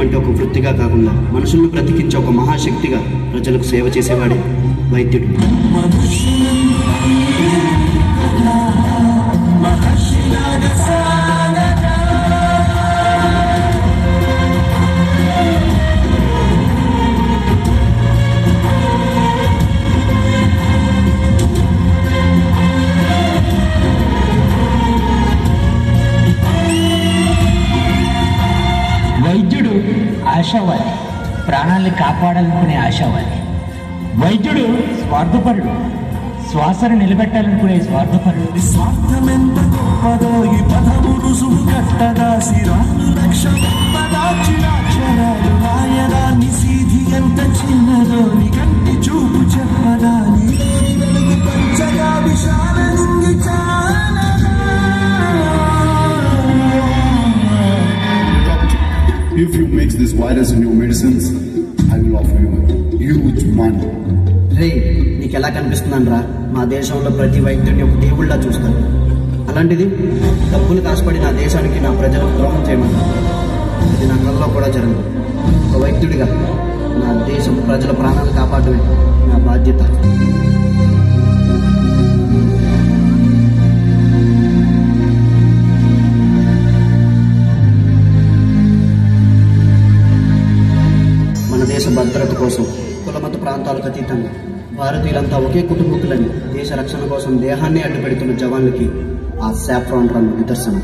అంటే ఒక వృత్తిగా కాకుండా మనుషులను బ్రతికించే ఒక మహాశక్తిగా ప్రజలకు సేవ చేసేవాడే వైద్యుడు. వైద్యుడు ఆశావాది, ప్రాణాలను కాపాడాలనుకునే ఆశావాది. వైద్యుడు స్వార్థపరుడు, శ్వాసను నిలబెట్టాలనుకునే స్వార్థపరుడు. స్వార్థమెంత గొప్పదో ఈ పదము రుసుము కట్టగా సిరాలు లక్ష దాచిరాక్షరాలు రాయగా నిశీధి ఎంత చిన్నదో నీ కంటి చూపు చెప్పగా నీలోని వెలుగు పంచగా విశాల నింగి If you mix this virus in your medicines, I will offer you huge money. రే, నీకు ఎలా కనిపిస్తున్నాను రా? మా దేశంలో ప్రతి వైద్యుడిని ఒక దేవుళ్ళ చూస్తాను. అలాంటిది డబ్బులు కాసుపడి నా దేశానికి, నా ప్రజలకు ద్రోహం చేయమన్నారు. ఇది నా కళ్ళలో కూడా జరగదు. ఒక వైద్యుడిగా నా దేశం ప్రజల ప్రాణాలు కాపాడమే నా బాధ్యత. మన దేశ భద్రత కోసం కులమత ప్రాంతాలకు అతీతంగా భారతీయులంతా ఒకే కుటుంబకులని దేశ రక్షణ కోసం దేహాన్ని అడ్డుపెడుతున్న జవాన్లకి ఆ సాఫ్రాన్ రంగు నిదర్శనం.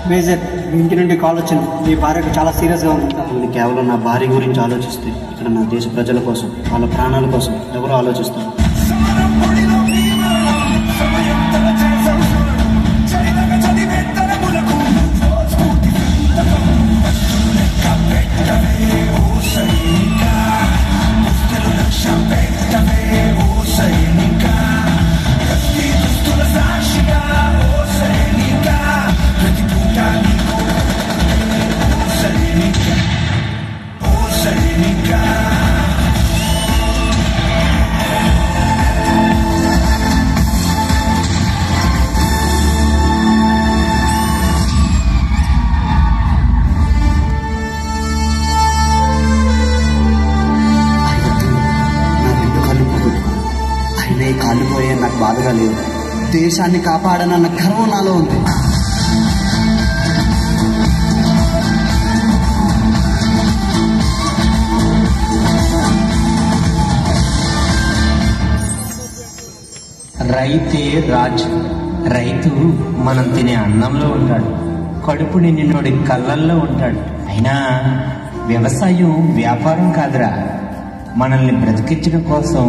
మేజర్, మీ ఇంటి నుండి కాల్ వచ్చింది. మీ భార్యకు చాలా సీరియస్గా ఉంది. నేను కేవలం నా భార్య గురించి ఆలోచిస్తే ఇక్కడ నా దేశ ప్రజల కోసం, వాళ్ళ ప్రాణాల కోసం ఎవరో ఆలోచిస్తారు. కాలిపోయే నాకు బాధగా లేదు. దేశాన్ని కాపాడనన్న గర్వం నాలో ఉంది. రైతే రాజు. రైతు మనం తినే అన్నంలో ఉంటాడు, కడుపు నిండినోడి కళ్ళల్లో ఉంటాడు. అయినా వ్యవసాయం వ్యాపారం కాదురా, మనల్ని బ్రతికించడం కోసం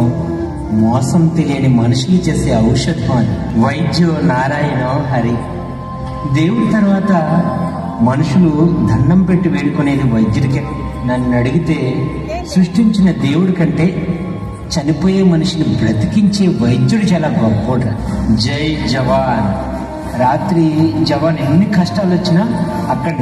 మోసం తెలియని మనుషులు చేసే ఔషధం అది. వైద్యో నారాయణో హరి. దేవుడి తర్వాత మనుషులు దండం పెట్టి వేడుకునేది వైద్యుడికే. నన్ను అడిగితే సృష్టించిన దేవుడి కంటే చనిపోయే మనిషిని బ్రతికించే వైద్యుడు చాలా గొప్పోడ్రా. జై జవాన్. రాత్రి జవాన్ ఎన్ని కష్టాలు వచ్చినా అక్కడ